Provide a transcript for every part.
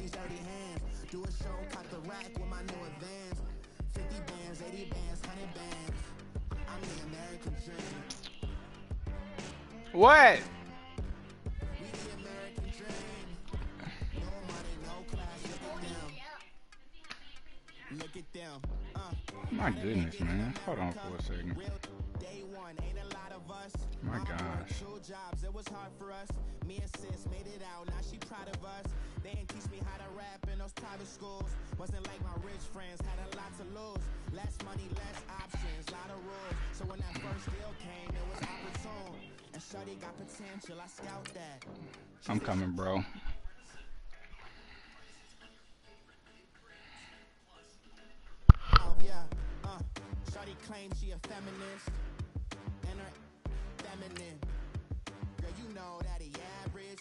these dirty hands. Do a show, cut the rack with my new advance. 50 bands, 80 bands, 100 bands. I'm the American dream. What? We the American dream. No money, no class, look at them. My goodness, man. Hold on for a second. Day one, ain't a lot of us. My gosh. Two jobs, it was hard for us. Me and sis made it out, now she proud of us. They didn't teach me how to rap in those private schools. Wasn't like my rich friends, had a lot to lose. Less money, less options, lot of rules. So when that first deal came, it was opportune. And shorty got potential, I scout that. I'm coming, bro. Oh yeah, shorty claims she a feminist. And her feminine. Girl, you know that he average.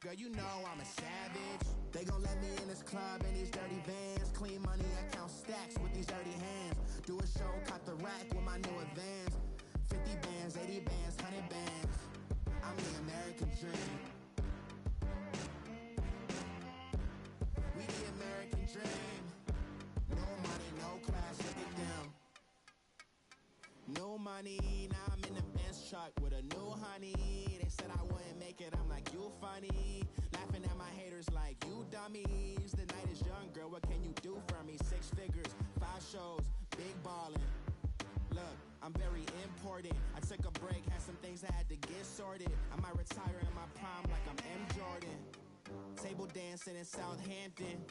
Girl, you know I'm a savage. They gon' let me in this club in these dirty vans. Clean money, I count stacks with these dirty hands. Do a show, cut the rack with my new advance. 50 bands, 80 bands, 100 bands. I'm the American dream. We the American dream. No money, no class, look at them. No money, now I'm in the Benz truck with a new honey. They said I wouldn't make it, I'm like, you funny. Laughing at my haters like, you dummies. The night is young, girl, what can you do for me? 6 figures, 5 shows, big ballin'. Look, I'm very important. I took a break, had some things I had to get sorted. I might retire in my prime like I'm M Jordan. Table dancing in Southampton.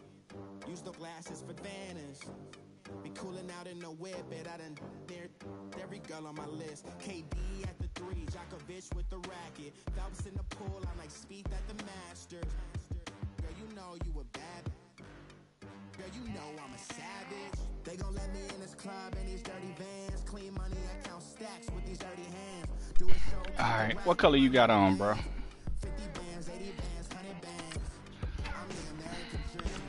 Use the glasses for Vannas. Be coolin' out in the whip, it I done near every girl on my list. KD at the 3, Djokovic with the racket. Phelps in the pool, I'm like Speed at the Masters. Girl, you know you a bad. Girl, you know I'm a savage. They gon' let me in this club in these dirty vans. Clean money, I count stacks with these dirty hands. Do a show. Alright, what color you got on, bro? 50 bands, 80 bands, 100 bands. I'm the American dream.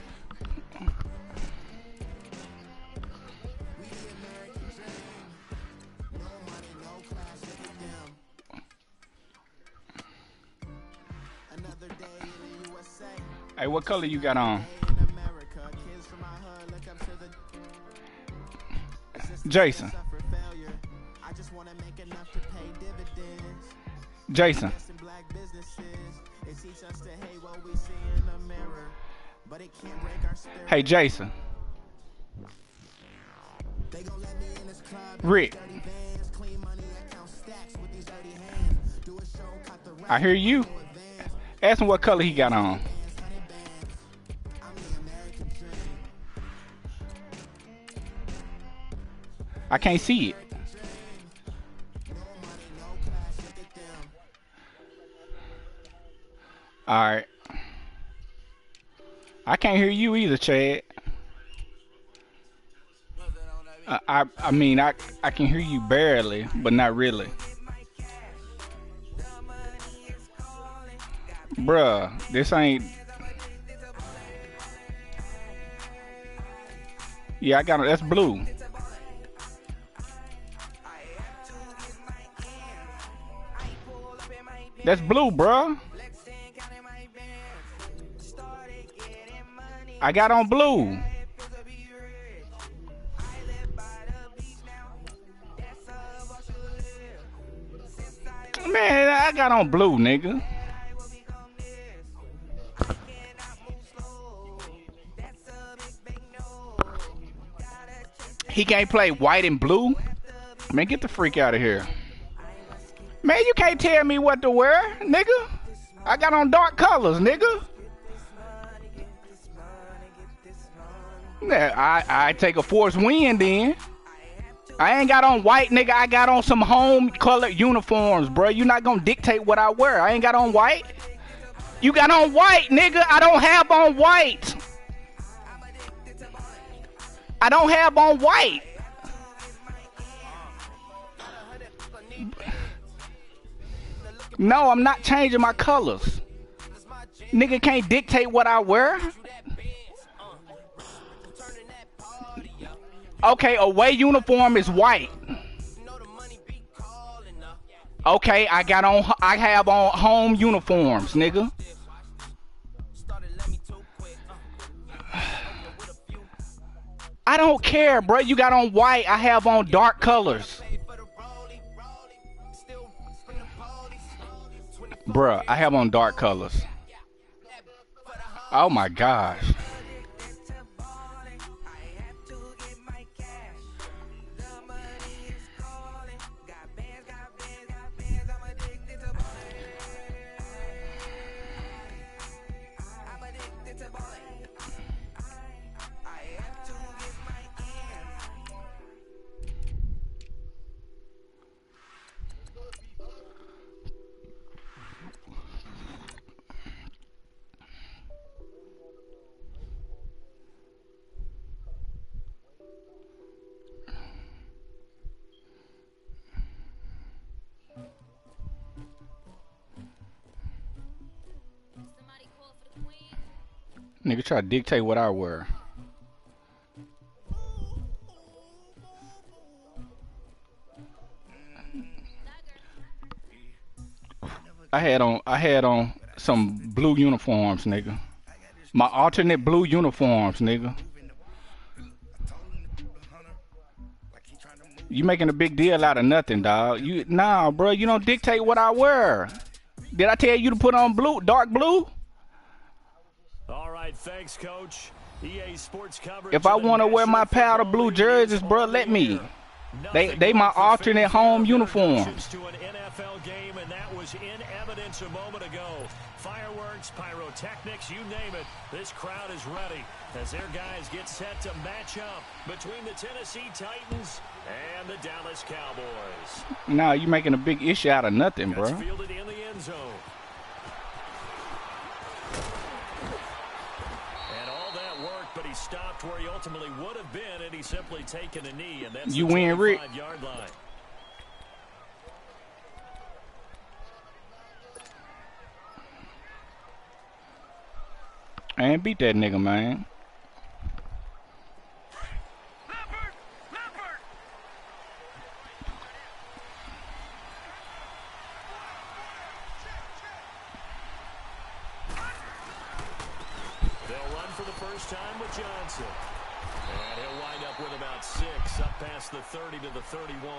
We the American dream. No money, no class, look at them. Another day in the USA. Hey, what color you got on? Jason. Jason. Hey, Jason. Rick. I hear you. Ask him what color he got on. I can't see it. Alright. I can't hear you either, Chad. I mean, I can hear you barely, but not really. Bruh, this ain't... Yeah, I got it. That's blue. That's blue, bruh. I got on blue. Man, I got on blue, nigga. He can't play white and blue? Man, get the freak out of here. Man, you can't tell me what to wear, nigga. I got on dark colors, nigga. Yeah, I take a force wind then. I ain't got on white, nigga. I got on some home colored uniforms, bro. You not gonna dictate what I wear. I ain't got on white. You got on white, nigga. I don't have on white. I don't have on white. No, I'm not changing my colors. Nigga can't dictate what I wear. Okay, away uniform is white. Okay, I have on home uniforms, nigga. I don't care, bro. You got on white. I have on dark colors. Bruh, I have on dark colors. Oh my gosh. Nigga try to dictate what I wear. I had on some blue uniforms, nigga. My alternate blue uniforms, nigga. You making a big deal out of nothing, dog. Nah, bro, you don't dictate what I wear. Did I tell you to put on blue, dark blue? All right, thanks, Coach. EA Sports coverage. If I want to wear my powder blue jerseys, bro, let me. They my alternate home uniforms. To an NFL game, and that was in evidence a moment ago. Fireworks, pyrotechnics, you name it. This crowd is ready as their guys get set to match up between the Tennessee Titans and the Dallas Cowboys. Nah, you making a big issue out of nothing, bro. That's fielded in the end zone. And all that work, but he stopped where he ultimately would have been, and he's simply taken a knee, and that's you the win, Rick. 25-yard line. I ain't beat that nigga, man. They'll run for the first time with Johnson. And he'll wind up with about 6 up past the 30 to the 31.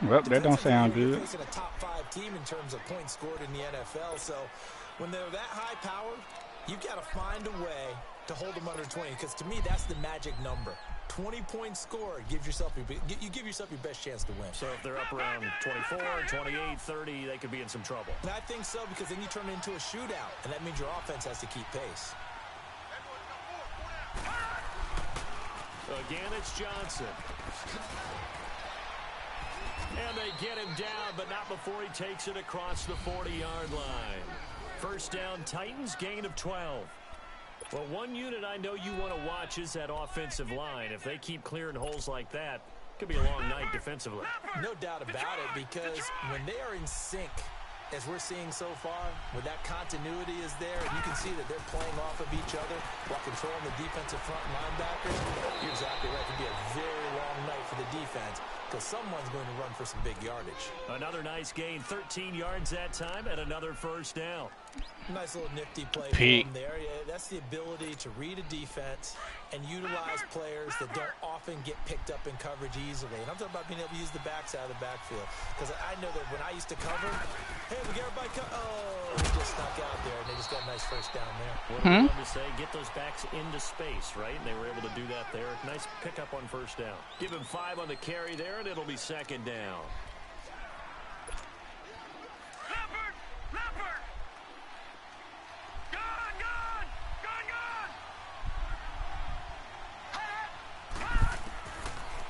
Well, that don't sound good. Facing a top 5 team in terms of points scored in the NFL, so when they're that high powered, you got to find a way to hold them under 20, because to me that's the magic number. 20 points scored, you give yourself your best chance to win. So if they're up around 24, 28, 30, they could be in some trouble. And I think so, because then you turn it into a shootout, and that means your offense has to keep pace. Again, it's Johnson. And they get him down, but not before he takes it across the 40-yard line. First down, Titans, gain of 12. Well, one unit I know you want to watch is that offensive line. If they keep clearing holes like that, it could be a long night defensively. No doubt about it, because when they are in sync, as we're seeing so far, when that continuity is there, and you can see that they're playing off of each other while controlling the defensive front linebackers, you're exactly right. It could be a very long night for the defense, because someone's going to run for some big yardage. Another nice gain, 13 yards that time, and another first down. Nice little nifty play Pete. from there. Yeah, that's the ability to read a defense and utilize players that don't often get picked up in coverage easily. And I'm talking about being able to use the backside of the backfield. Because I know that when I used to cover, hey, we get everybody he just snuck out there, and they just got a nice first down there. What do we love to say? Get those backs into space, right? And they were able to do that there. Nice pickup on first down. Give him 5 on the carry there, and it'll be second down.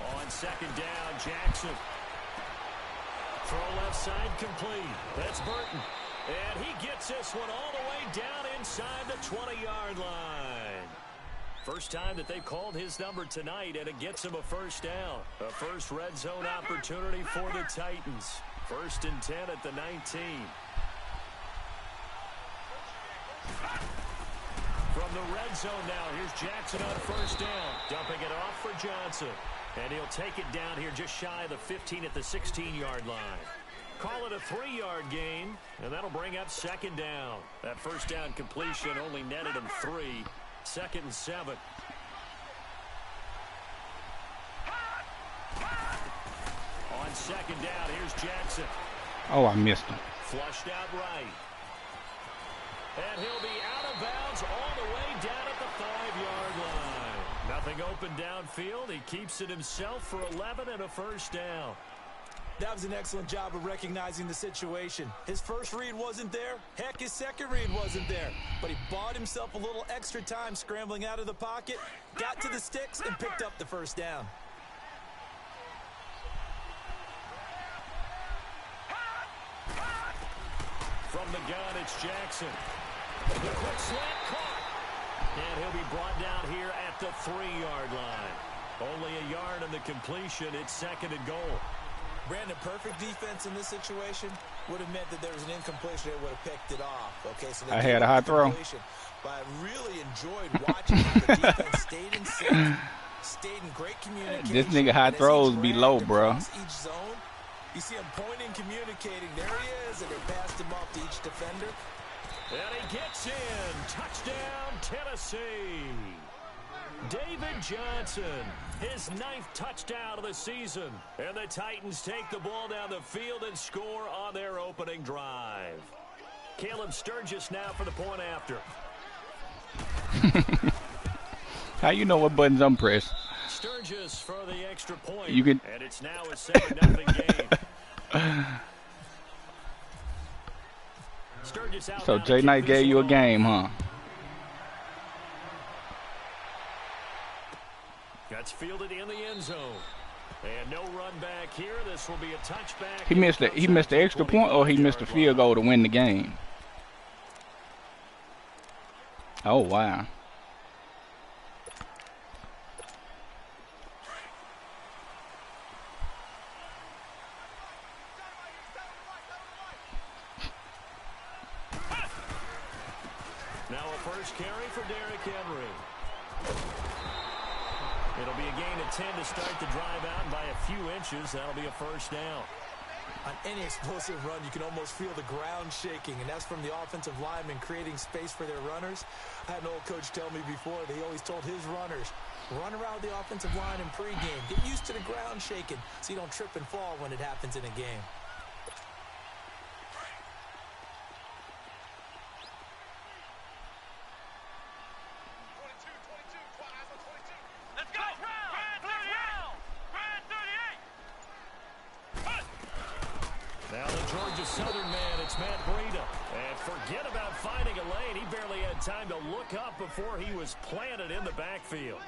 On second down, Jackson. Throw left side complete. That's Burton. And he gets this one all the way down inside the 20-yard line. First time that they've called his number tonight, and it gets him a first down. A first red zone opportunity for the Titans. 1st and 10 at the 19. From the red zone now, here's Jackson on first down. Dumping it off for Johnson. And he'll take it down here just shy of the 15 at the 16-yard line. Call it a 3-yard gain, and that'll bring up second down. That first down completion only netted him 3. 2nd and 7. On second down, here's Jackson. Oh, I missed him. Flushed out right. And he'll be out of bounds all the way down at the 5-yard line. Nothing open downfield. He keeps it himself for 11 and a first down. That was an excellent job of recognizing the situation. His first read wasn't there. Heck, his second read wasn't there. But he bought himself a little extra time scrambling out of the pocket, got to the sticks, and picked up the first down. From the gun, it's Jackson. The quick slant caught. And he'll be brought down here at the 3-yard line. Only a yard on the completion. It's second and goal. Brandon, perfect defense in this situation would have meant that there was an incompletion that would have picked it off. Okay, so I had a high throw. But I really enjoyed watching how the defense stayed in sync, stayed in great communication. This nigga high throws be low, bro. Each zone, you see him pointing, communicating. There he is, and they passed him off to each defender. And he gets in. Touchdown, Tennessee. David Johnson, his 9th touchdown of the season. And the Titans take the ball down the field and score on their opening drive. Caleb Sturgis now for the point after. How you know what buttons I'm pressing? Sturgis for the extra point. You can... And it's now a 7-0 game. Sturgis out. So Jay Knight gave you a game, huh? That's fielded in the end zone. And no run back here. This will be a touchback. He missed the extra point, or he missed the field goal to win the game. Oh wow. Now a first carry for Derrick Henry. It'll be a gain of 10 to start the drive out, and by a few inches, that'll be a first down. On any explosive run, you can almost feel the ground shaking, and that's from the offensive linemen creating space for their runners. I had an old coach tell me before that he always told his runners, run around the offensive line in pregame. Get used to the ground shaking so you don't trip and fall when it happens in a game. Now the Georgia Southern man, it's Matt Breida. And forget about finding a lane. He barely had time to look up before he was planted in the backfield.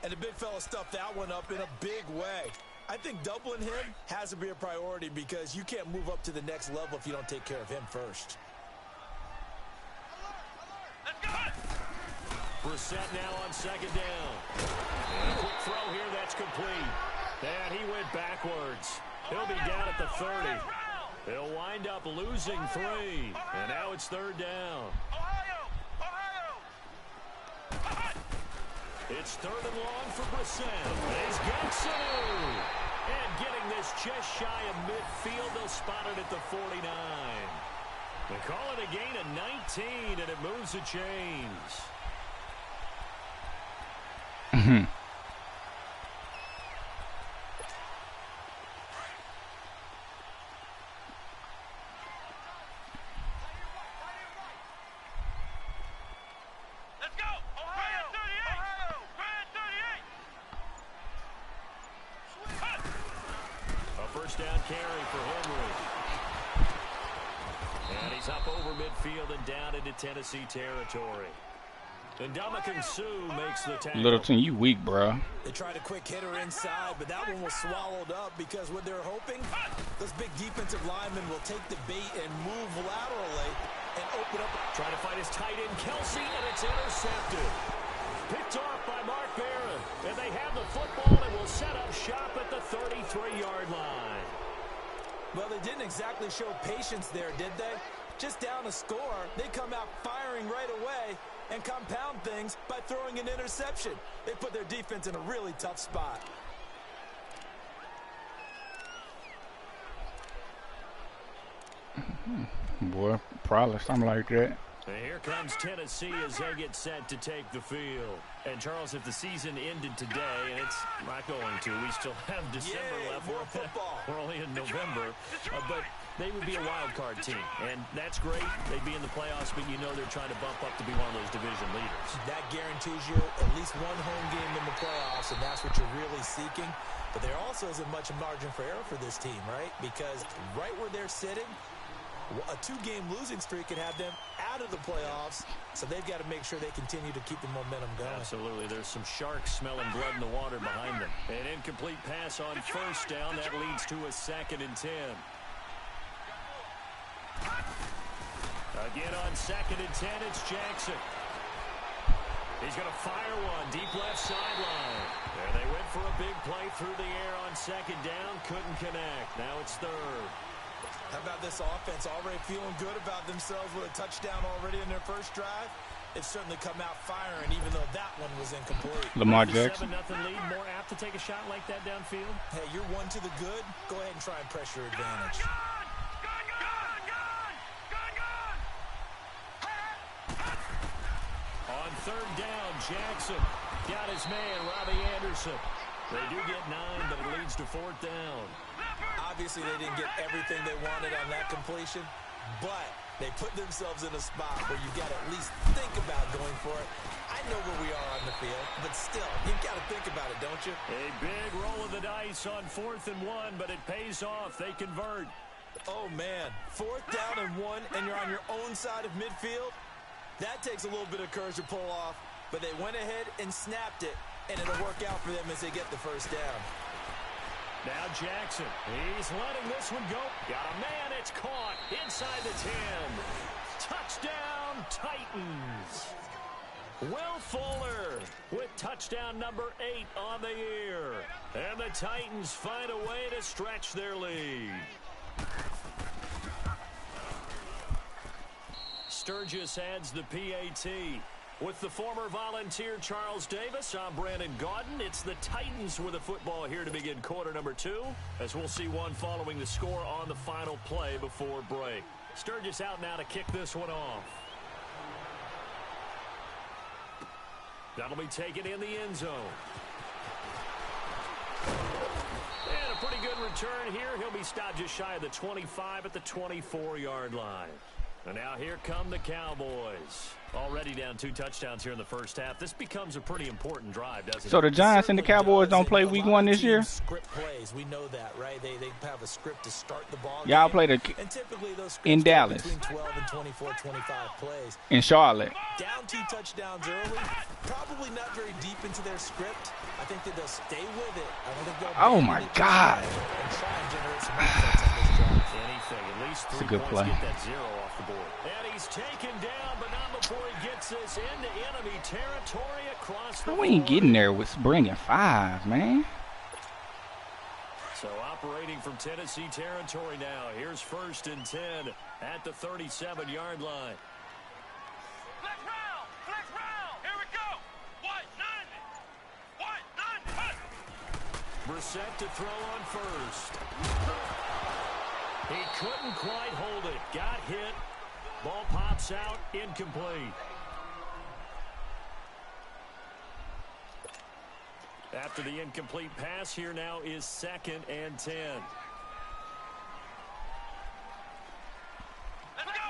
And the big fella stuffed that one up in a big way. I think doubling him has to be a priority because you can't move up to the next level if you don't take care of him first. Brissett now on second down. And a quick throw here, that's complete. And he went backwards. He'll be down at the 30. He'll wind up losing 3. And now it's third down. It's third and long for Brissett. He's got some. And getting this just shy of midfield, they'll spot it at the 49. They call it a gain of 19, and it moves the chains. Down carry for Henry. And he's up over midfield and down into Tennessee territory. And Ndamukong Suh makes the tackle. Littleton, you weak, bro. They tried a quick hitter inside, but that one was swallowed up because what they're hoping, those big defensive linemen will take the bait and move laterally and open up. Trying to find his tight end, Kelsey, and it's intercepted. Picked off by Mark Barron. And they have the football and will set up shop at the 33-yard line. Well, they didn't exactly show patience there, did they? Just down a score, they come out firing right away and compound things by throwing an interception. They put their defense in a really tough spot. Boy, probably something like that. And here comes Tennessee as they get set to take the field. And, Charles, if the season ended today, and it's not going to, we still have December left. More football. We're only in November. But they would be a wild card team, and that's great. They'd be in the playoffs, but you know they're trying to bump up to be one of those division leaders. That guarantees you at least one home game in the playoffs, and that's what you're really seeking. But there also isn't much margin for error for this team, right? Because right where they're sitting, a 2-game losing streak could have them out of the playoffs, so they've got to make sure they continue to keep the momentum going. Absolutely. There's some sharks smelling blood in the water behind them. An incomplete pass on first down. That leads to a 2nd and 10. Again on 2nd and 10, it's Jackson. He's going to fire one deep left sideline. There they went for a big play through the air on 2nd down. Couldn't connect. Now it's 3rd. How about this offense already feeling good about themselves with a touchdown already in their first drive? They've certainly come out firing, even though that one was incomplete. Lamar Jackson. 7-0 lead, more apt to take a shot like that downfield? Hey, you're one to the good. Go ahead and try and press your advantage. On 3rd down, Jackson got his man, Robbie Anderson. They do get 9, but it leads to 4th down. Obviously, they didn't get everything they wanted on that completion, but they put themselves in a spot where you got to at least think about going for it. I know where we are on the field, but still, you've got to think about it, don't you? A big roll of the dice on 4th and 1, but it pays off. They convert. Oh, man. 4th down and 1, and you're on your own side of midfield? That takes a little bit of courage to pull off, but they went ahead and snapped it, and it'll work out for them as they get the first down. Now Jackson, he's letting this one go. Got a man, it's caught inside the 10. Touchdown, Titans. Will Fuller with touchdown number 8 on the year. And the Titans find a way to stretch their lead. Sturgis adds the PAT. With the former Volunteer Charles Davis, I'm Brandon Gaudin. It's the Titans with the football here to begin quarter number 2, as we'll see one following the score on the final play before break. Sturgis out now to kick this one off. That'll be taken in the end zone. And a pretty good return here. He'll be stopped just shy of the 25 at the 24-yard line. And now here come the Cowboys. Already down 2 touchdowns here in the first half. This becomes a pretty important drive, doesn't it? So the Giants and the Cowboys don't play week 1 this year? Script plays. We know that, right? They have a script to start the ball. Y'all play and typically those in Dallas. Between 12 and 24, 25 plays. In Charlotte. Down 2 touchdowns early. Probably not very deep into their script. I think that they'll stay with it. I don't think they'll oh, my God. And try and generate some offense on this drive. Anything. At least 3 It's a good points. play. Get that 0 off the board. And he's taken down, but not before he gets this into enemy territory across the We ain't 40. getting there with bringing 5, man. So operating from Tennessee territory now. Here's 1st and 10 at the 37-yard line. Flex round. Here we go. White 90. Brissett to throw on first. He couldn't quite hold it. Got hit. Ball pops out. Incomplete. After the incomplete pass, here now is 2nd and 10. Let's go.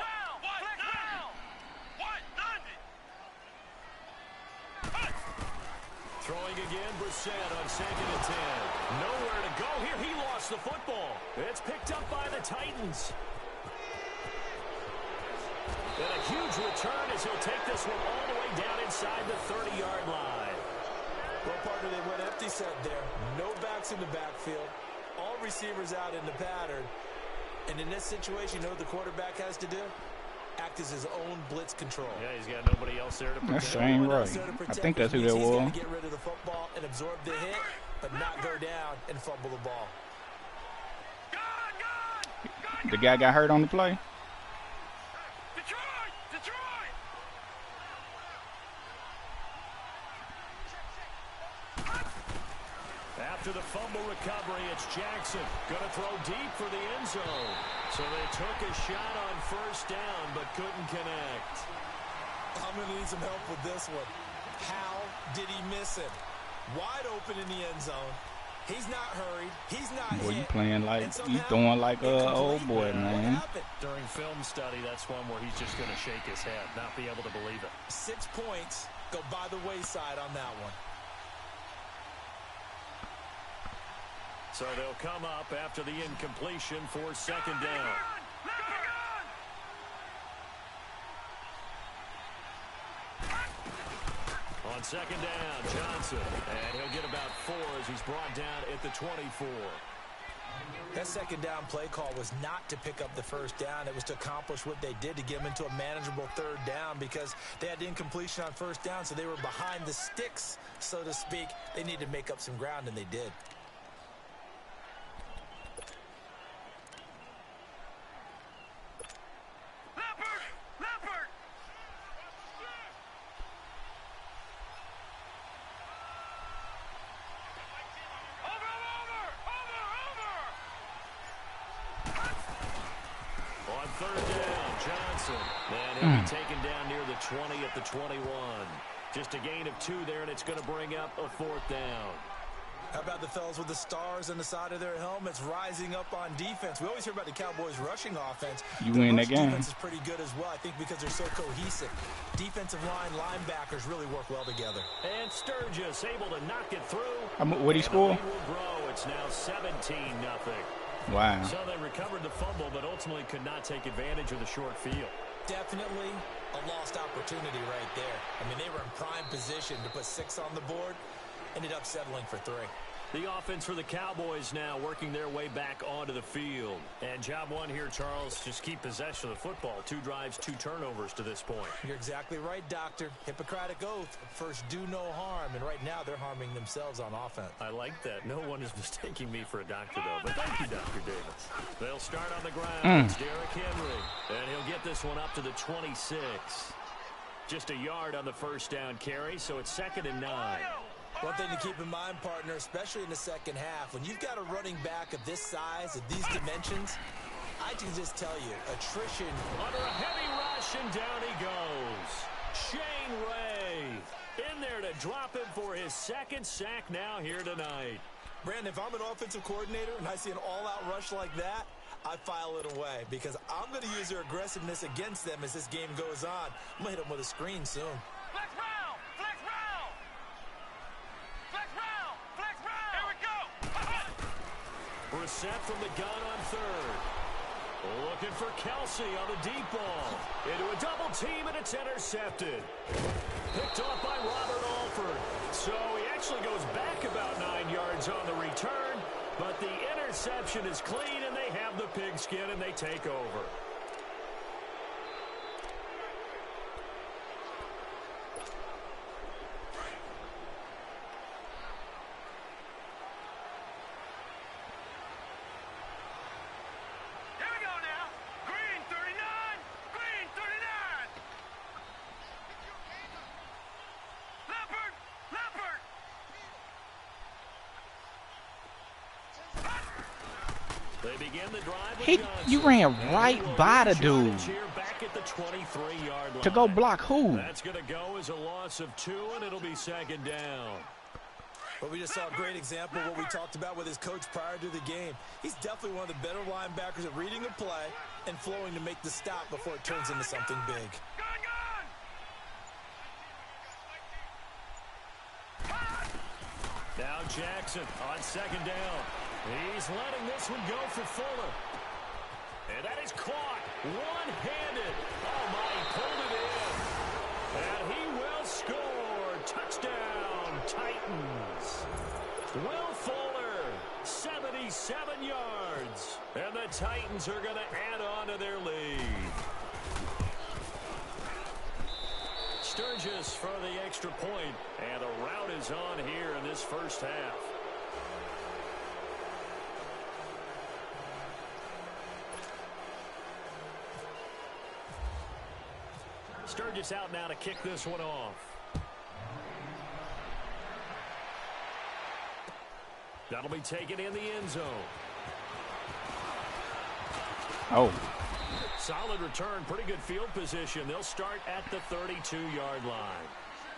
White 90. Throwing again, Brissett on 2nd and 10. Nowhere to go here. He lost the football. It's picked up by the Titans. And a huge return as he'll take this one all the way down inside the 30-yard line. Well, partner, they went empty set there. No backs in the backfield. All receivers out in the pattern. And in this situation, you know what the quarterback has to do? Act as his own blitz control. Yeah, he's got nobody else there to protect. That's ain't right. I think that's who that He's going was. to get rid of the football and absorb the hit, but not go down and fumble the ball. The guy got hurt on the play. Detroit. After the fumble recovery, it's Jackson. Going to throw deep for the end zone. So they took a shot on 1st down, but couldn't connect. I'm going to need some help with this one. How did he miss him? Wide open in the end zone. He's not hurried. He's not Boy, hit. you playing like you throwing like old boy, man. During film study, that's one where he's just going to shake his head, not be able to believe it. 6 points go by the wayside on that one. So they'll come up after the incompletion for second down. On second down, Johnson, and he'll get about 4 as he's brought down at the 24. That second down play call was not to pick up the first down. It was to accomplish what they did to get them into a manageable third down because they had incompletion on first down, so they were behind the sticks, so to speak. They needed to make up some ground, and they did. Third down, Johnson. And he'll be taken down near the 20 at the 21. Just a gain of 2 there, and it's going to bring up a 4th down. How about the fellas with the stars on the side of their helmets rising up on defense? We always hear about the Cowboys rushing offense. You win that game. Defense is pretty good as well, I think, because they're so cohesive. Defensive line, linebackers really work well together. And Sturgis able to knock it through. What'd he score? It's now 17-0. Wow. So they recovered the fumble, but ultimately could not take advantage of the short field. Definitely a lost opportunity right there. I mean, they were in prime position to put 6 on the board. Ended up settling for 3. The offense for the Cowboys now working their way back onto the field. And job 1 here, Charles, just keep possession of the football. 2 drives, 2 turnovers to this point. You're exactly right, Doctor. Hippocratic oath. First, do no harm. And right now, they're harming themselves on offense. I like that. No one is mistaking me for a doctor, though. But thank you, Dr. Davis. They'll start on the ground. It's Derrick Henry. And he'll get this one up to the 26. Just a yard on the first down carry, so it's 2nd and 9. One thing to keep in mind, partner, especially in the second half, when you've got a running back of this size, of these dimensions, I can just tell you, attrition. Under a heavy rush, and down he goes. Shane Ray in there to drop him for his 2nd sack now here tonight. Brandon, if I'm an offensive coordinator and I see an all-out rush like that, I file it away because I'm going to use their aggressiveness against them as this game goes on. I'm going to hit them with a screen soon. Flex round! Flex round! Flex round! Flex round! Here we go! Brissett from the gun on 3rd. Looking for Kelsey on the deep ball. Into a double team, and it's intercepted. Picked off by Robert Alford. So he actually goes back about 9 yards on the return, but the interception is clean, and they have the pigskin, and they take over. You ran right by the dude to go block who? That's going to go as a loss of 2, and it'll be 2nd down. But we just saw a great example of what we talked about with his coach prior to the game. He's definitely one of the better linebackers at reading a play and flowing to make the stop before it turns into something big. Now Jackson on 2nd down. He's letting this one go for Fuller. And that is caught one-handed. Oh, my, he pulled it in. And he will score. Touchdown, Titans. Will Fuller, 77 yards. And the Titans are going to add on to their lead. Sturgis for the extra point. And the rout is on here in this first half. Sturgis out now to kick this one off. That'll be taken in the end zone. Oh. solid return, pretty good field position. They'll start at the 32-yard line.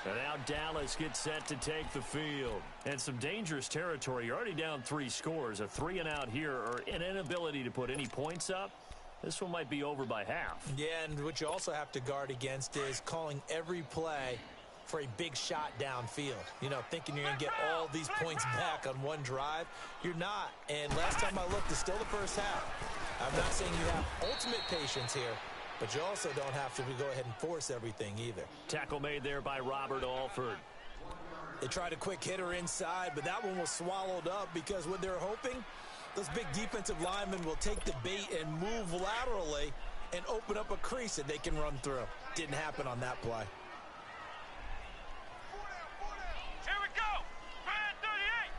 And now Dallas gets set to take the field. And some dangerous territory. You're already down 3 scores. A 3-and-out here, or an inability to put any points up. This one might be over by half. Yeah, and what you also have to guard against is calling every play for a big shot downfield. You know, thinking you're going to get all these points back on one drive. You're not. And last time I looked, it's still the first half. I'm not saying you have ultimate patience here, but you also don't have to go ahead and force everything either. Tackle made there by Robert Alford. They tried a quick hitter inside, but that one was swallowed up because what they're hoping, those big defensive linemen will take the bait and move laterally and open up a crease that they can run through. Didn't happen on that play. Here we go. Brand 38.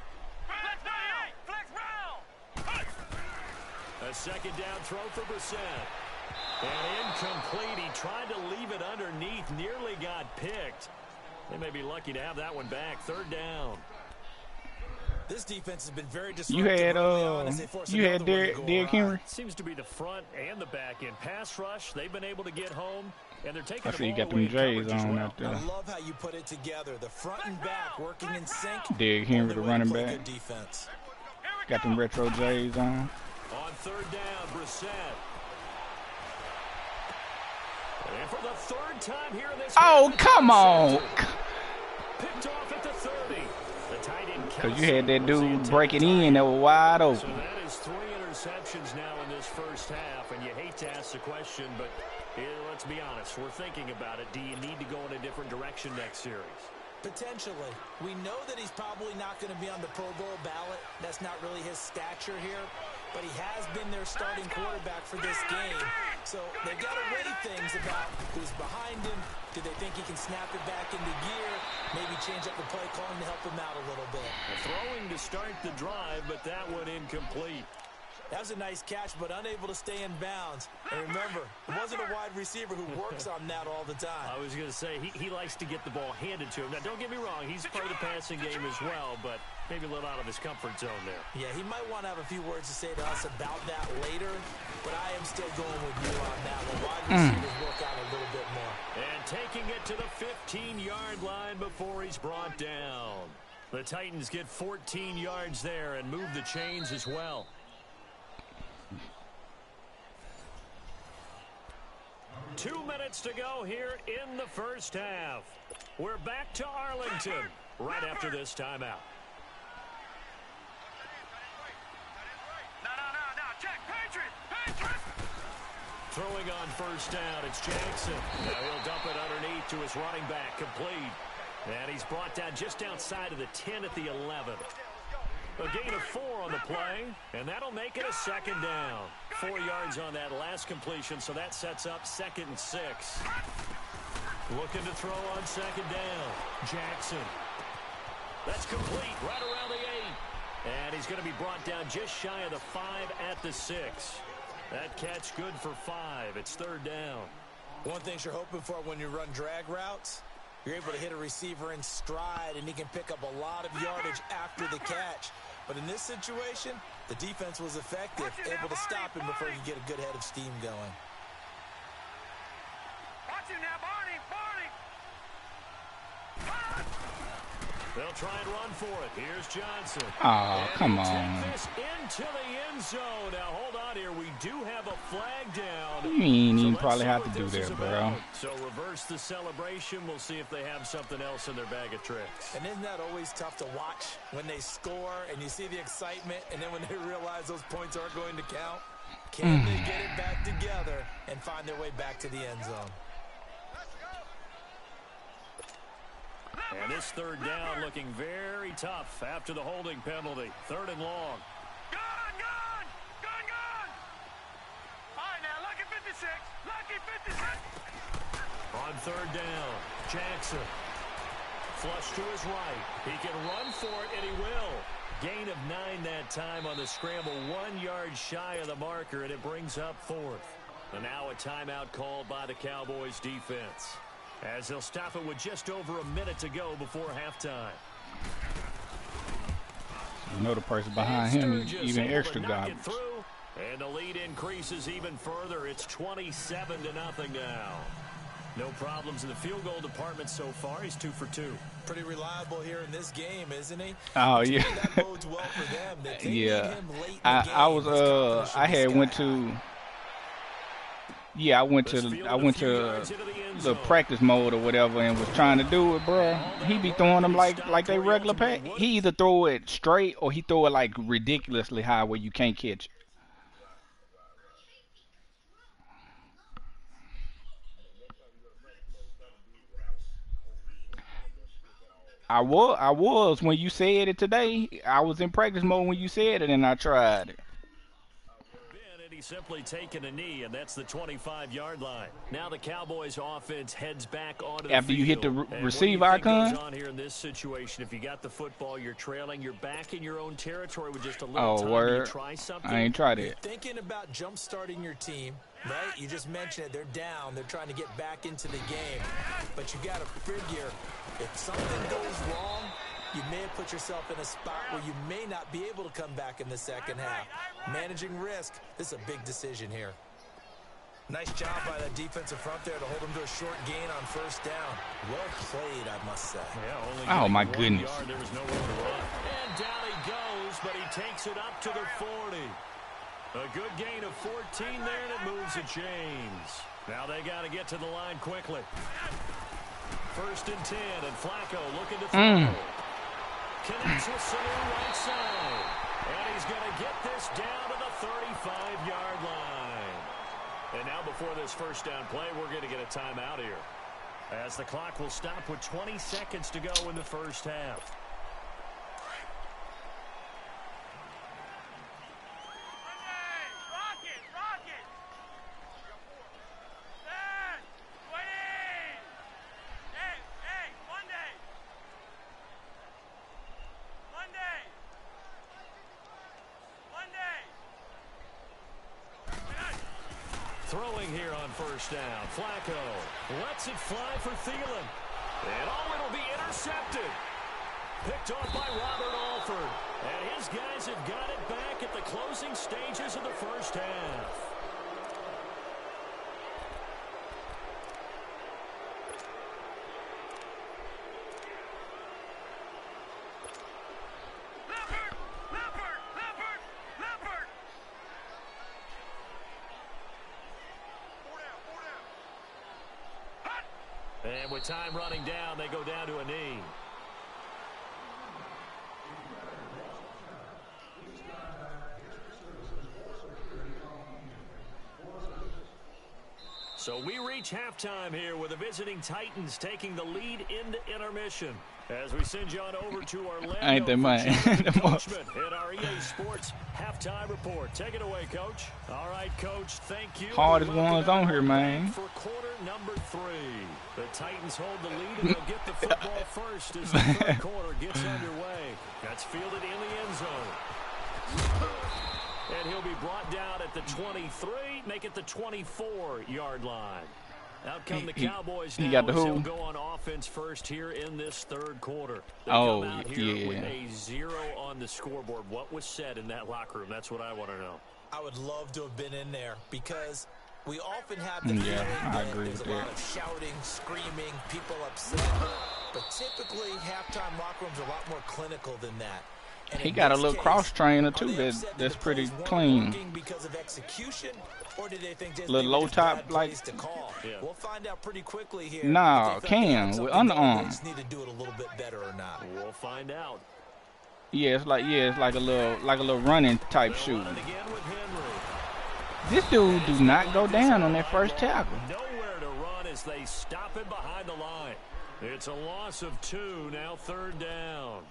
Brand 38. Flex round. A second down throw for Brissett. And incomplete. He tried to leave it underneath. Nearly got picked. They may be lucky to have that one back. Third down. This defense has been very disruptive. You had Derrick Henry. Seems to be the front and the back end. Pass rush, they've been able to get home, and they're taking I the see you ball got them J's on out there. I love how you put it together. The front and back working in sync. Derrick Henry, the running play back. good defense. Got them retro J's on. On third down, Brissett. And for the third time here in this Oh, come on. Picked off at the 30. The tight end Because you had that dude breaking in that was wide So open. that is 3 interceptions now in this first half, and you hate to ask the question, but let's be honest, we're thinking about it. Do you need to go in a different direction next series? Potentially. We know that he's probably not going to be on the Pro Bowl ballot. That's not really his stature here. But he has been their starting quarterback for this game. So they've got to weigh things about who's behind him. Do they think he can snap it back into gear? Maybe change up the play calling to help him out a little bit. Throwing to start the drive, but that one incomplete. That was a nice catch, but unable to stay in bounds. And remember, it wasn't a wide receiver who works on that all the time. I was going to say, he likes to get the ball handed to him. Now, don't get me wrong, he's part of the passing game as well, but maybe a little out of his comfort zone there. Yeah, he might want to have a few words to say to us about that later, but I am still going with you on that one. Wide receivers work out a little bit more. And taking it to the 15-yard line before he's brought down. The Titans get 14 yards there and move the chains as well. Two minutes to go here in the first half. We're back to Arlington right after this timeout. No. Check. Patriot. Throwing on first down, it's Jackson. Now he'll dump it underneath to his running back, complete. And he's brought down just outside of the 10 at the 11. A gain of 4 on the play, and that'll make it a second down. 4 yards on that last completion, so that sets up 2nd and 6. Looking to throw on second down. Jackson. That's complete right around the 8. And he's going to be brought down just shy of the 5 at the 6. That catch good for 5. It's 3rd down. One thing you're hoping for when you run drag routes, you're able to hit a receiver in stride, and he can pick up a lot of yardage after the catch. But in this situation, the defense was effective, able to stop him before he could get a good head of steam going. Watch it now, Barney. They'll try and run for it. Here's Johnson. Oh, come on. Take this into the end zone. Now, hold on here. We do have a flag down. You ain't even let's probably see have what to do this that, is bro. about. So reverse the celebration. We'll see if they have something else in their bag of tricks. And isn't that always tough to watch when they score and you see the excitement, and then when they realize those points aren't going to count? Can they get it back together and find their way back to the end zone? And this 3rd down looking very tough after the holding penalty. 3rd and long. Gone. All right, now, lucky 56. On 3rd down, Jackson. Flush to his right. He can run for it, and he will. Gain of 9 that time on the scramble. 1 yard shy of the marker, and it brings up 4th. And now a timeout called by the Cowboys defense, as they'll stop it with just over a minute to go before halftime. You know the person behind him is even extra garbage. And the lead increases even further. It's 27-0 now. No problems in the field goal department so far. He's 2 for 2. Pretty reliable here in this game, isn't he? Oh yeah. That bodes well for them. That they need Yeah. him late in the I game. was His confidence should I be had sky went high. to I went to the practice mode or whatever and was trying to do it, bro. He be throwing them like they regular pack. He either throw it straight or he throw it like ridiculously high where you can't catch it. I was when you said it today. I was in practice mode when you said it, and I tried it. And he's simply taken a knee, and that's the 25-yard line. Now the Cowboys offense heads back onto the After you hit the field. And receive what do you think icon? goes on here in this situation? If you got the football, you're trailing, you're back in your own territory with just a little time. Word. Do you try something? I ain't tried You're it. thinking about jump-starting your team, right? You just mentioned it. They're down. They're trying to get back into the game. But you got to figure, if something goes wrong, you may have put yourself in a spot where you may not be able to come back in the second half. Managing risk, this is a big decision here. Nice job by the defensive front there to hold him to a short gain on first down. Well played, I must say. Yeah, Oh, my 1 goodness. yard, there was nowhere to run. And down he goes, but he takes it up to the 40. A good gain of 14 there, and it moves the chains. Now they got to get to the line quickly. 1st and 10, and Flacco looking to throw. Connects with Sanu right side. And he's going to get this down to the 35-yard line. And now before this first down play, we're going to get a timeout here, as the clock will stop with 20 seconds to go in the first half. Throwing here on first down. Flacco lets it fly for Thielen. And it'll be intercepted. Picked off by Robert Alford. And his guys have got it back at the closing stages of the first half. And with time running down, they go down to a knee. So we reach halftime here with the visiting Titans taking the lead into intermission. As we send you on over to Orlando. Ain't that man? Coachman at our EA Sports halftime report. Take it away, Coach. All right, Coach, thank you. Hardest ones on here, man. For quarter number 3. The Titans hold the lead, and they'll get the football first as the third quarter gets underway. That's fielded in the end zone. And he'll be brought down at the 23, make it the 24-yard line. Out come the Cowboys now. He got the He'll who? go on offense first here in this third quarter. They Oh, come out here yeah. with a 0 on the scoreboard. What was said in that locker room? That's what I want to know. I would love to have been in there because we often have the Yeah, feeling I that agree there's with a lot that. of shouting, screaming, people upset. But typically, halftime locker rooms are a lot more clinical than that. And He in got a this little case, cross trainer are too. they That's upset that's the pretty plays weren't clean. working because of execution, or did they think just Little they were low just top, bad like- plays to call? Yeah. We'll find out pretty quickly here. Nah, if they felt they had with something going, underarm. they just need to do it a little bit better or not. We'll find out. Yeah, it's like a little running type They'll shoe. run it again with Henry. This dude do not go down on that first tackle. Nowhere to run as they stop it behind the line. It's a loss of 2, now 3rd down.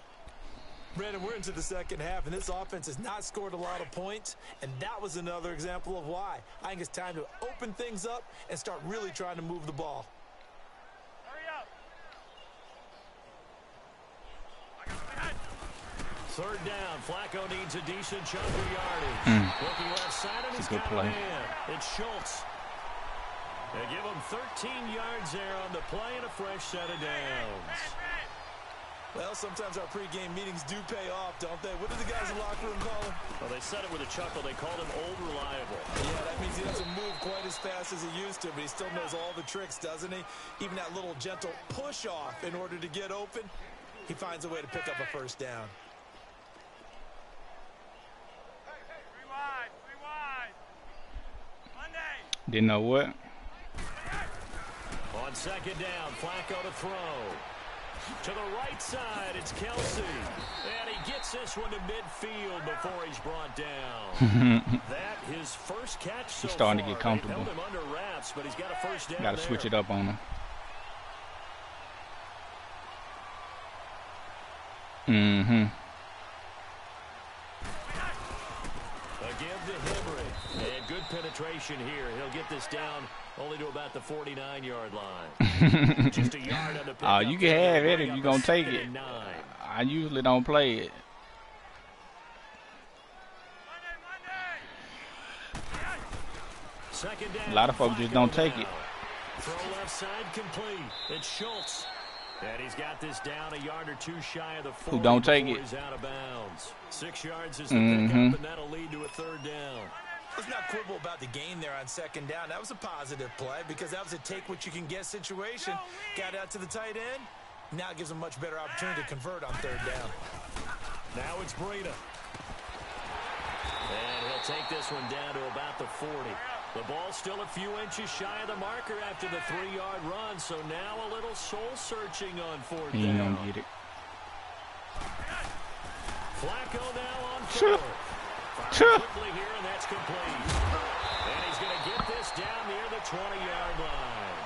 Brandon, we're into the second half, and this offense has not scored a lot of points, and that was another example of why. I think it's time to open things up and start really trying to move the ball. Hurry up. 3rd down. Flacco needs a decent chunk of yardage. Looking left side, and It's he's a good got play. a man. It's Schultz. They give him 13 yards there on the play and a fresh set of downs. Well, sometimes our pregame meetings do pay off, don't they? What did the guys in the locker room call him? Well, they said it with a chuckle. They called him Old Reliable. Yeah, that means he doesn't move quite as fast as he used to, but he still knows all the tricks, doesn't he? Even that little gentle push-off in order to get open, he finds a way to pick up a first down. Three wide. Monday. Didn't know what. On second down, Flacco to throw. To the right side, it's Kelsey. And he gets this one to midfield before he's brought down. That his first catch so He's starting far. to get comfortable. They held him under wraps, but he's got a first down. Got to switch it up on him. A give to Henry. And good penetration here. He'll get this down only to about the 49-yard line. Just a yard on the pick. Oh, you can have it if you're going to take it. I usually don't play it. Second down, A lot of folks just don't take it. Throw left side complete. It's Schultz. And he's got this down a yard or two shy of the 40. Who don't take it? He's out of bounds. 6 yards is the pickup, and that'll lead to a third down. Let's not quibble about the gain there on second down. That was a positive play because that was a take-what-you-can-get situation. Got out to the tight end. Now it gives him a much better opportunity to convert on third down. Now it's Breida. And he'll take this one down to about the 40. The ball's still a few inches shy of the marker after the 3-yard run, so now a little soul-searching on fourth He ain't down. going to get it. Flacco now on fourth. Firing quickly here, and that's complete. And he's going to get this down near the 20-yard line.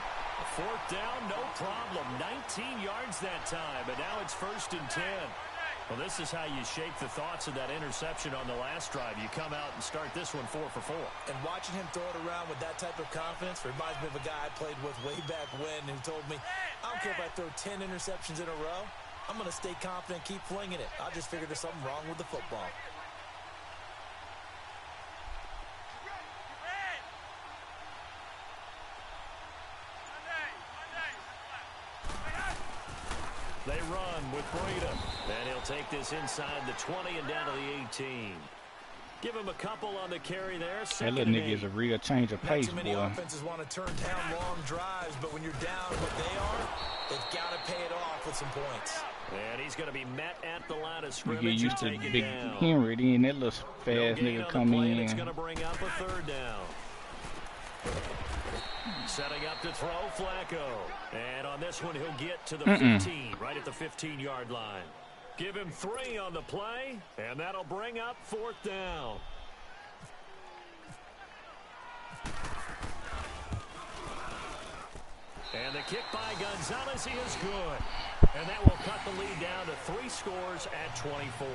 Fourth down, no problem. 19 yards that time, but now it's 1st and 10. Well, this is how you shape the thoughts of that interception on the last drive. You come out and start this one 4 for 4. And watching him throw it around with that type of confidence reminds me of a guy I played with way back when who told me, I don't care if I throw 10 interceptions in a row. I'm going to stay confident, keep flinging it. I just figured there's something wrong with the football. They run with Breida. And he'll take this inside the 20 and down to the 18. Give him a couple on the carry there. That little nigga is a real change of pace, Too many boy. offenses want to turn down long drives, but when you're down what they are, they've got to pay it off with some points. And he's going to be met at the line of You scrimmage. get used to and taken Big down. Henry, then that little No fast gain nigga on come the play, in. and it's going to bring up a third down. Setting up to throw Flacco. And on this one, he'll get to the 15, right at the 15-yard line. Give him 3 on the play, and that'll bring up 4th down. And the kick by Gonzalez is good. And that will cut the lead down to 3 scores at 24.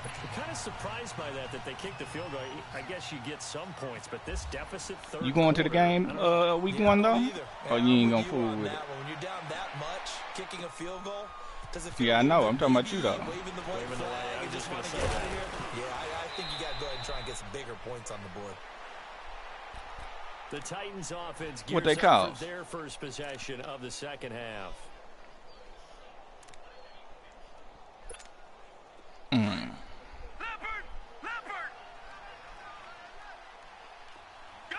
I'm kind of surprised by that they kicked the field goal. I guess you get some points, but this deficit third You going to the game week 1, though? Or you ain't going to fool with it? When you're down that much, kicking a field goal, does it Yeah, I know. I'm talking about you, though. Waving the white flag and just want to get out of here? Yeah, I think you got to go ahead and try and get some bigger points on the board. The Titans offense What they gears up call? for their first possession of the second half. Leopard! Gun!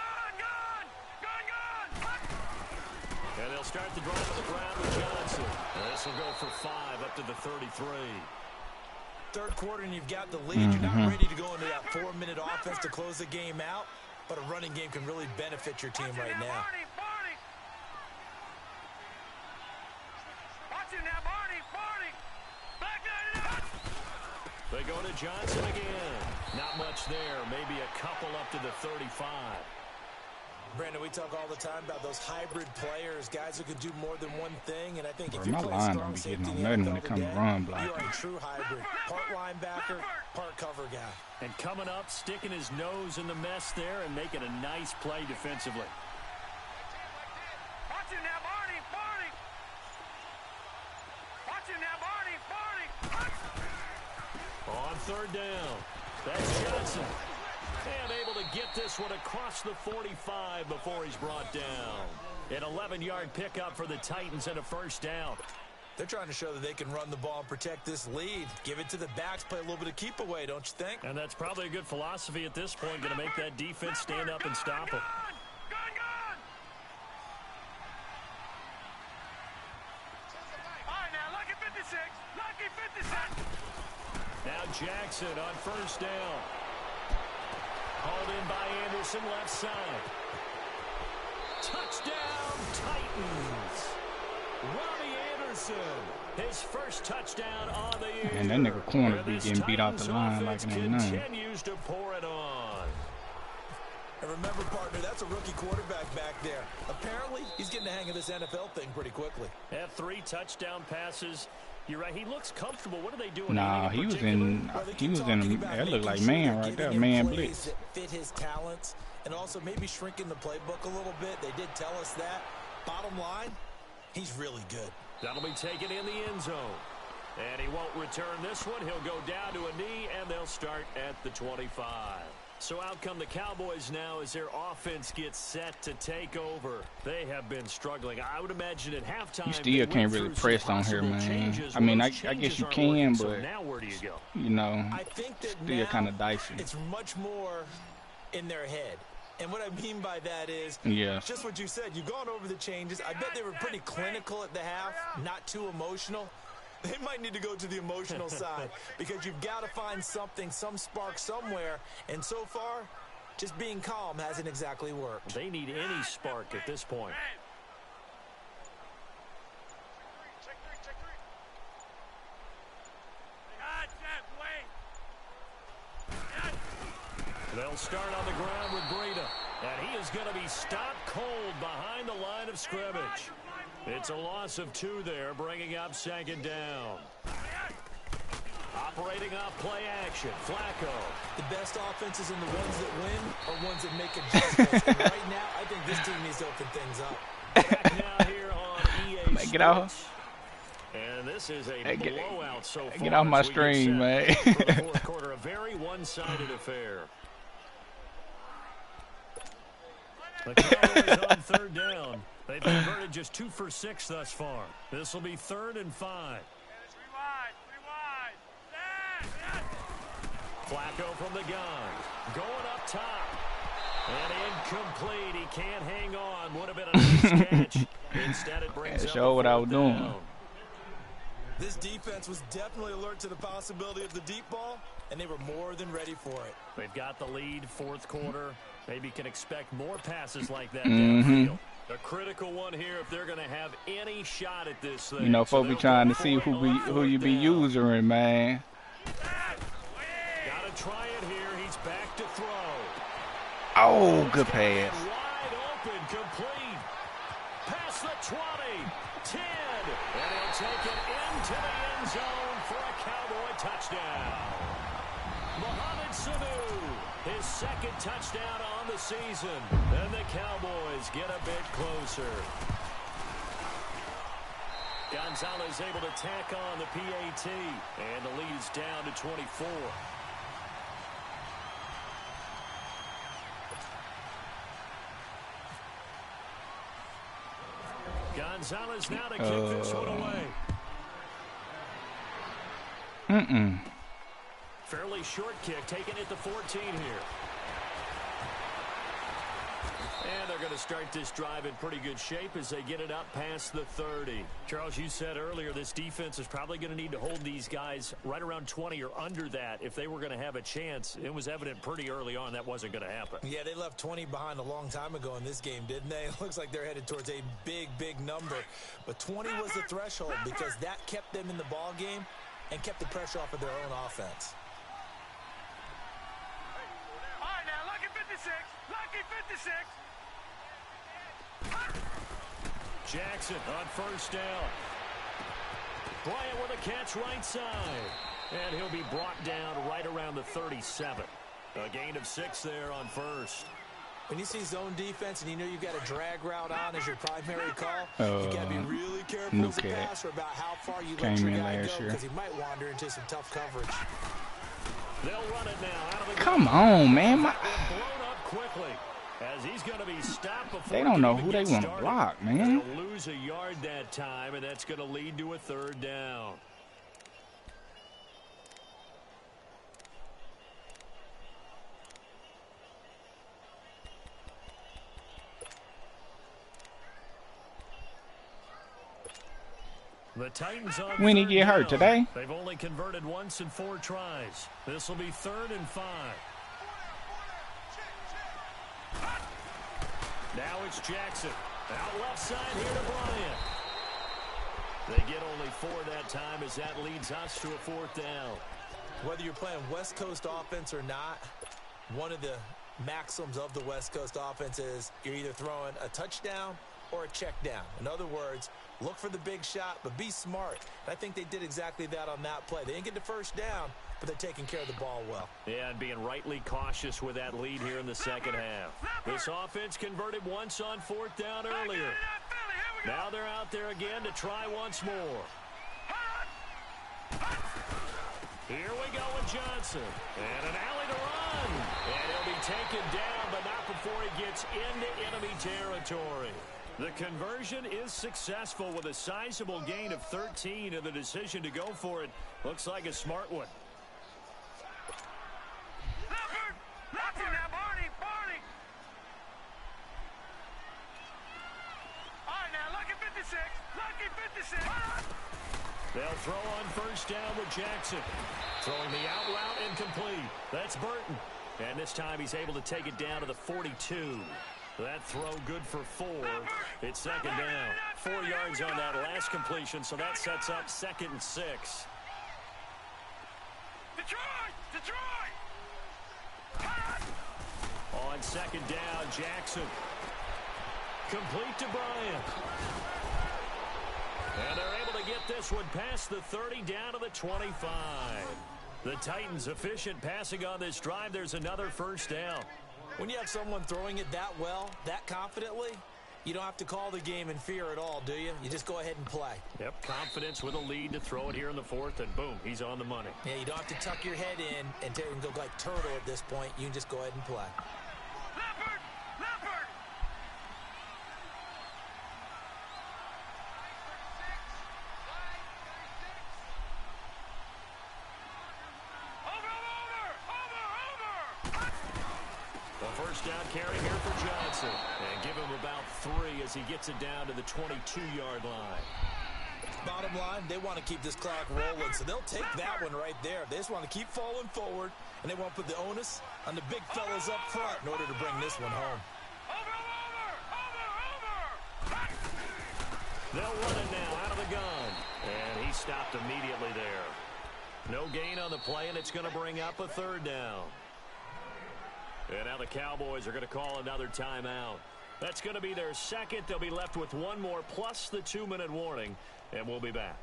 And they'll start the drive on the ground with Johnson. And this will go for 5 up to the 33. Third quarter and you've got the lead. You're not ready to go into that 4-minute offense to close the game out, but a running game can really benefit your team right now. Barney! Watch it now, Barney! Back it up! They go to Johnson again. Not much there. Maybe a couple up to the 35. Brandon, we talk all the time about those hybrid players, guys who can do more than one thing, and I think if Bro, you're my playing line strong don't be safety getting in on the nothing when it NFL comes to today, run you blocking. are a true hybrid. Part linebacker, part cover guy. And coming up, sticking his nose in the mess there and making a nice play defensively. Watch it now, Barney! Watch it now, Barney! On third down, that's Johnson. And able to get this one across the 45 before he's brought down. An 11-yard pickup for the Titans and a first down. They're trying to show that they can run the ball and protect this lead. Give it to the backs, play a little bit of keep away, don't you think? And that's probably a good philosophy at this point, going to make that defense stand up and stop them. Gun! All right, now, lucky 56. Lucky 56. Now Jackson on first down. Hauled in by Anderson, left side. Touchdown, Titans. Robbie Anderson, his first touchdown on the year. And that nigga corner be getting beat out the line like it ain't nothing. Continues to pour it on. And remember, partner, that's a rookie quarterback back there. Apparently, he's getting the hang of this NFL thing pretty quickly. Had 3 touchdown passes. You're right. He looks comfortable. What are they doing? Nah, he was in. That looked like man right there, man blitz. That fit his talents, and also maybe shrinking the playbook a little bit. They did tell us that. Bottom line, he's really good. That'll be taken in the end zone. And he won't return this one. He'll go down to a knee, and they'll start at the 25. So out come the Cowboys now as their offense gets set to take over. They have been struggling. I would imagine at halftime. You still can't really press on here, man. I mean, I guess you can, but so now where do you go? You know, I think that still kind of dicey. It's much more in their head. And what I mean by that is just what you said. You've gone over the changes. I bet they were pretty clinical at the half, not too emotional. They might need to go to the emotional side because you've got to find something, some spark somewhere. And so far, just being calm hasn't exactly worked. They need any spark at this point. They'll start on the ground with Breida. And he is going to be stopped cold behind the line of scrimmage. It's a loss of 2 there, bringing up 2nd down. Operating off play action, Flacco. The best offenses and the ones that win are ones that make adjustments. And right now, I think this team needs to open things up. Back now here on EA Sports. Get off. And this is a blowout so far. Get off my stream, man. For the 4th quarter, a very one-sided affair. The Cowboys on 3rd down. They've converted just 2 for 6 thus far. This will be 3rd and 5. Flacco from the gun. Going up top. And incomplete. He can't hang on. Would have been a nice catch. Instead, it brings up show what I was doing. Down. This defense was definitely alert to the possibility of the deep ball, and they were more than ready for it. They've got the lead, 4th quarter. Maybe can expect more passes like that downfield. A critical one here if they're going to have any shot at this thing. You know, folks be trying to see who you be using, man. Got to try it here. He's back to throw. Oh, good pass. Wide open, complete. Past the 20, 10, and he'll take it into the end zone for a Cowboy touchdown. Mohamed Sanu, his 2nd touchdown on the season, and the Cowboys get a bit closer. Gonzalez able to tack on the PAT, and the lead is down to 24. Gonzalez now to kick this one away. Fairly short kick, taken at the 14 here. And they're going to start this drive in pretty good shape as they get it up past the 30. Charles, you said earlier this defense is probably going to need to hold these guys right around 20 or under that if they were going to have a chance. It was evident pretty early on that wasn't going to happen. Yeah, they left 20 behind a long time ago in this game, didn't they? It looks like they're headed towards a big, big number. But 20 was the threshold because that kept them in the ball game and kept the pressure off of their own offense. All right, now, lucky 56. Lucky 56. Jackson on first down. Bryant with a catch right side. And he'll be brought down right around the 37. A gain of 6 there on first. When you see zone defense and you know you've got a drag route on as your primary call, you got to be really careful as a passer about how far you let your guy go because he might wander into some tough coverage. They'll run it now out of the Come on, man. blown up quickly. As he's going to be stopped before They don't know he who even they gets want to started. block, man. They'll lose a yard that time, and that's going to lead to a third down. The Titans on When he third get hurt down. today? They've only converted once in 4 tries. This will be 3rd and 5. Now it's Jackson. Out left side here to Bryant. They get only 4 that time as that leads us to a 4th down. Whether you're playing West Coast offense or not, one of the maxims of the West Coast offense is you're either throwing a touchdown or a check down. In other words, look for the big shot, but be smart. And I think they did exactly that on that play. They didn't get the first down, but they're taking care of the ball well. Yeah, and being rightly cautious with that lead here in the second half. This offense converted once on 4th down earlier. Now they're out there again to try once more. Here we go with Johnson. And an alley to run. And he'll be taken down, but not before he gets into enemy territory. The conversion is successful with a sizable gain of 13, and the decision to go for it looks like a smart one. Barney. All right, now, lucky 56. Lucky 56. They'll throw on first down with Jackson. Throwing the out route incomplete. That's Burton. And this time he's able to take it down to the 42. That throw good for 4. It's 2nd down. 4 yards on that last completion, so that sets up 2nd and 6. Detroit! On 2nd down, Jackson. Complete to Bryant. And they're able to get this one past the 30 down to the 25. The Titans efficient passing on this drive. There's another first down. When you have someone throwing it that well, that confidently, you don't have to call the game in fear at all, do you? You just go ahead and play. Yep, confidence with a lead to throw it here in the 4th, and boom, he's on the money. Yeah, you don't have to tuck your head in and go like turtle at this point. You can just go ahead and play. Leopard! Over! The first down carry here for Johnson. And give him about 3 as he gets it down to the 22-yard line. Bottom line, they want to keep this clock rolling, so they'll take that one right there. They just want to keep falling forward, and they want to put the onus on the big fellas up front in order to bring this one home. They'll run it now out of the gun. And he stopped immediately there. No gain on the play, and it's going to bring up a 3rd down. And now the Cowboys are going to call another timeout. That's going to be their 2nd. They'll be left with 1 more plus the 2-minute warning, and we'll be back.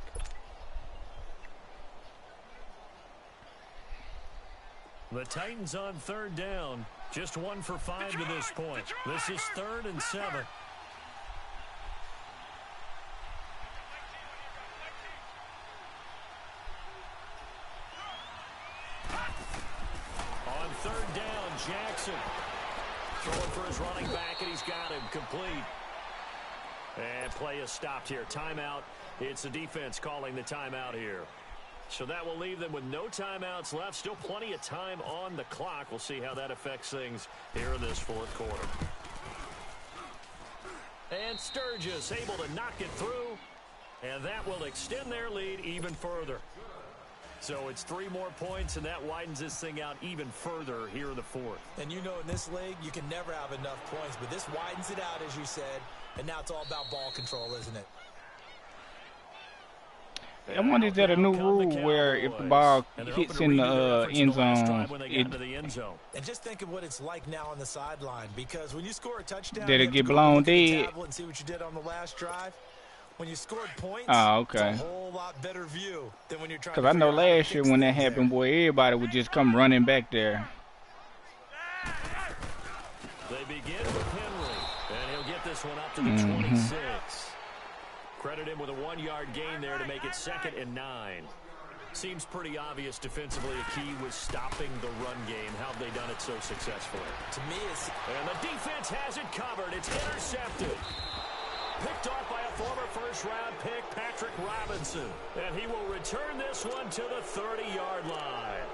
The Titans on 3rd down. Just 1 for 5 to this point. This is 3rd and 7. On 3rd down, Jackson. Throwing for his running back, and he's got him complete. And play is stopped here. Timeout. It's the defense calling the timeout here. So that will leave them with no timeouts left. Still plenty of time on the clock. We'll see how that affects things here in this 4th quarter. And Sturgis able to knock it through. And that will extend their lead even further. So it's 3 more points, and that widens this thing out even further here in the 4th. And you know in this league, you can never have enough points, but this widens it out, as you said, and now it's all about ball control, isn't it? I wonder is that a new rule where if the ball hits in the end zone, and just think of what it's like now on the sideline, because when you score a touchdown, did it get blown dead? And see what you did on the last drive. When you scored points, okay. It's a whole lot better view than when you're trying. Because I know last year when that happened, boy, everybody would just come running back there. They begin with Henry, and he'll get this one up to the 26. Credit him with a 1-yard gain there to make it 2nd and 9. Seems pretty obvious defensively. A key was stopping the run game. How have they done it so successfully? To me, it's... And the defense has it covered. It's intercepted. Picked off by a former first-round pick, Patrick Robinson. And he will return this one to the 30-yard line.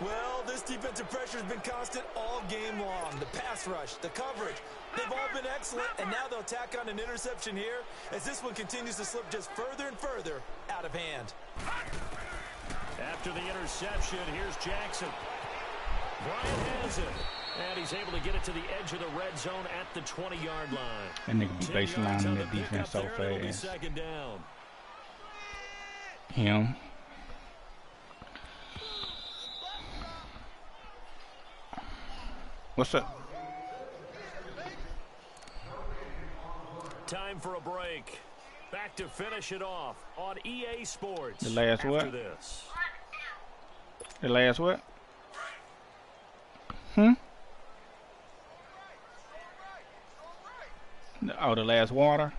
Well, this defensive pressure has been constant all game long. The pass rush, the coverage, they've all been excellent, and now they'll tack on an interception here as this one continues to slip just further and further out of hand. After the interception, here's Jackson. Bryant has it, and he's able to get it to the edge of the red zone at the 20-yard line. That nigga be baselining that defense so fast. Second down. Him. What's up? Time for a break. Back to finish it off on EA Sports. The last after what? This. The last what? Oh, the last water?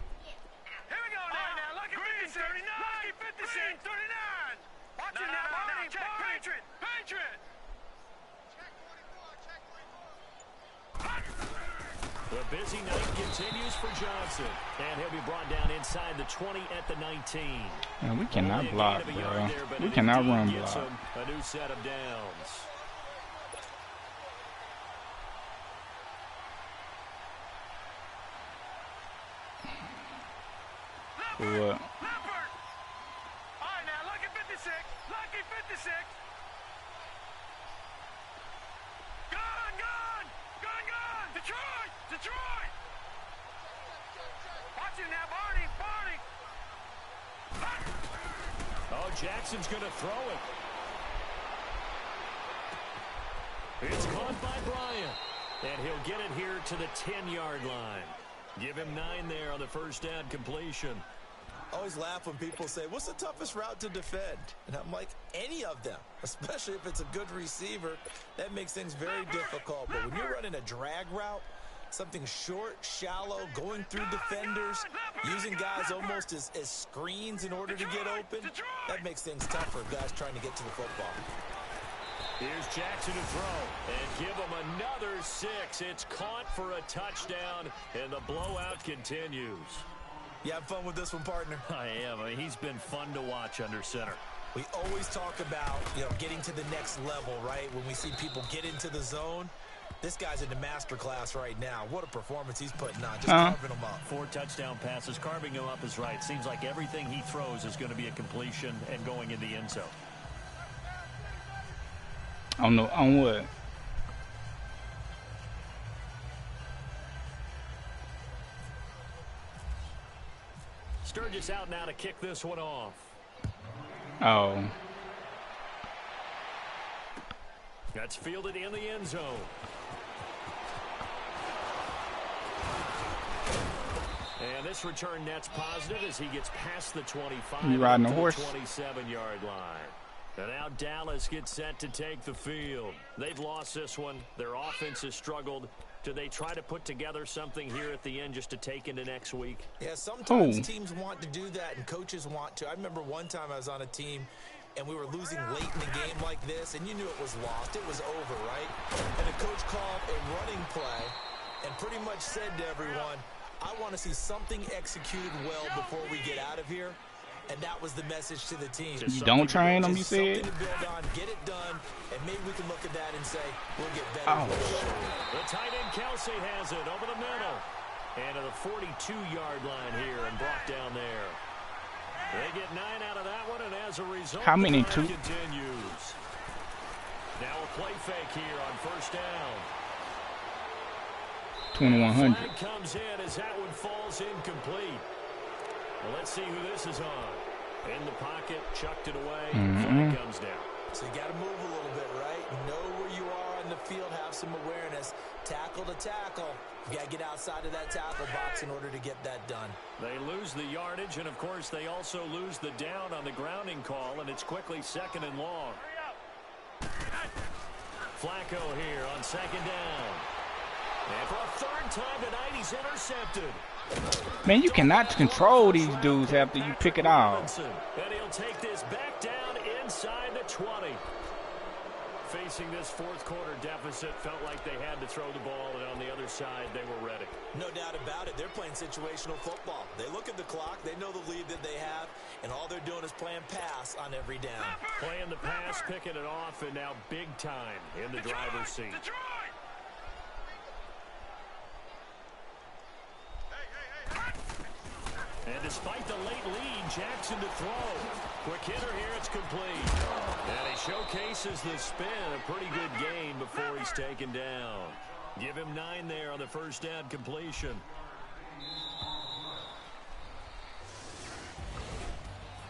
Here we go now. Lucky 56. Lucky 56. 39. Watch it now. Barney. Check. Patriot. Patriot. The busy night continues for Johnson. And he'll be brought down inside the 20 at the 19. Man, we cannot block, bro. There, We cannot run gets block. him a new set of downs. For what? Leopard. All right now. Lucky 56. Lucky 56. Gun. Gun. Gun. Gun. Detroit. Detroit. Watch it now. Barney. Barney. Oh, Jackson's going to throw it. It's caught by Bryant. And he'll get it here to the 10-yard line. Give him 9 there on the first down completion. I always laugh when people say, what's the toughest route to defend? And I'm like, any of them, especially if it's a good receiver. That makes things very difficult. But when you're running a drag route, something short, shallow, going through defenders, using guys almost as screens in order to get open, that makes things tough for guys trying to get to the football. Here's Jackson to throw, and give him another 6. It's caught for a touchdown, and the blowout continues. You have fun with this one, partner? I am. I mean, he's been fun to watch under center. We always talk about, getting to the next level, right? When we see people get into the zone, this guy's in the master class right now. What a performance he's putting on, just carving them up. 4 touchdown passes, carving him up is right. Seems like everything he throws is going to be a completion and going in the end zone. On what? Sturgis out now to kick this one off. Oh. That's fielded in the end zone. And this return net's positive as he gets past the 25. You riding a to horse? The 27-yard line. And now Dallas gets set to take the field. They've lost this one. Their offense has struggled. Do they try to put together something here at the end just to take into next week? Yeah, sometimes teams want to do that and coaches want to. I remember one time I was on a team and we were losing late in the game like this, and you knew it was lost. It was over, right? And the coach called a running play and pretty much said to everyone, I want to see something executed well before we get out of here. And that was the message to the team. You don't train them, you said? Something to build on, get it done, and maybe we can look at that and say, we'll get better. The tight end Kelsey has it over the middle. And to the 42-yard line here and brought down there. They get 9 out of that one, and as a result, how many? The 2 continues. Now a play fake here on first down. 2100. Flag comes in as that one falls incomplete. Well, let's see who this is on. In the pocket, chucked it away, flag comes down. So you got to move a little bit, right? Know where you are on the field, have some awareness. Tackle to tackle. You got to get outside of that tackle box in order to get that done. They lose the yardage, and of course they also lose the down on the grounding call, and it's quickly 2nd and long. Flacco here on 2nd down. And for a 3rd time tonight, he's intercepted. Man, you cannot control these dudes after you pick it off. And he'll take this back down inside the 20. Facing this fourth quarter deficit, felt like they had to throw the ball, and on the other side, they were ready. No doubt about it. They're playing situational football. They look at the clock, they know the lead that they have, and all they're doing is playing pass on every down. Playing the pass, picking it off, and now big time in the driver's seat. And despite the late lead, Jackson to throw. Quick hitter here, it's complete. And he showcases the spin, a pretty good gain before he's taken down. Give him 9 there on the first down completion.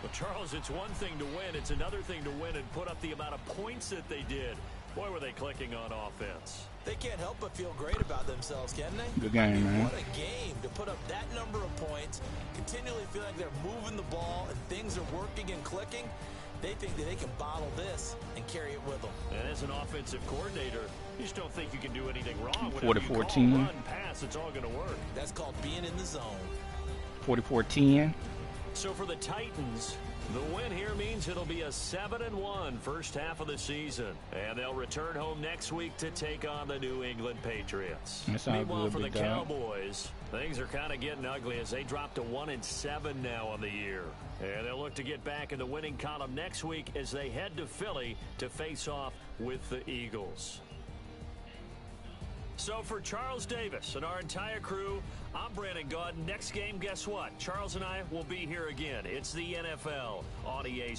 Well, Charles, it's one thing to win. It's another thing to win and put up the amount of points that they did. Boy, were they clicking on offense. They can't help but feel great about themselves, can they? Good game, man. What a game to put up that number of points, continually feel like they're moving the ball and things are working and clicking. They think that they can bottle this and carry it with them. And as an offensive coordinator, you just don't think you can do anything wrong. 40-14. Run, pass, it's all going to work. That's called being in the zone. 44-10. So for the Titans, the win here means it'll be a 7-1 first half of the season. And they'll return home next week to take on the New England Patriots. Meanwhile, for the Cowboys, things are kind of getting ugly as they drop to 1-7 now on the year. And they'll look to get back in the winning column next week as they head to Philly to face off with the Eagles. So for Charles Davis and our entire crew, I'm Brandon Gaudin. Next game, guess what? Charles and I will be here again. It's the NFL on EA.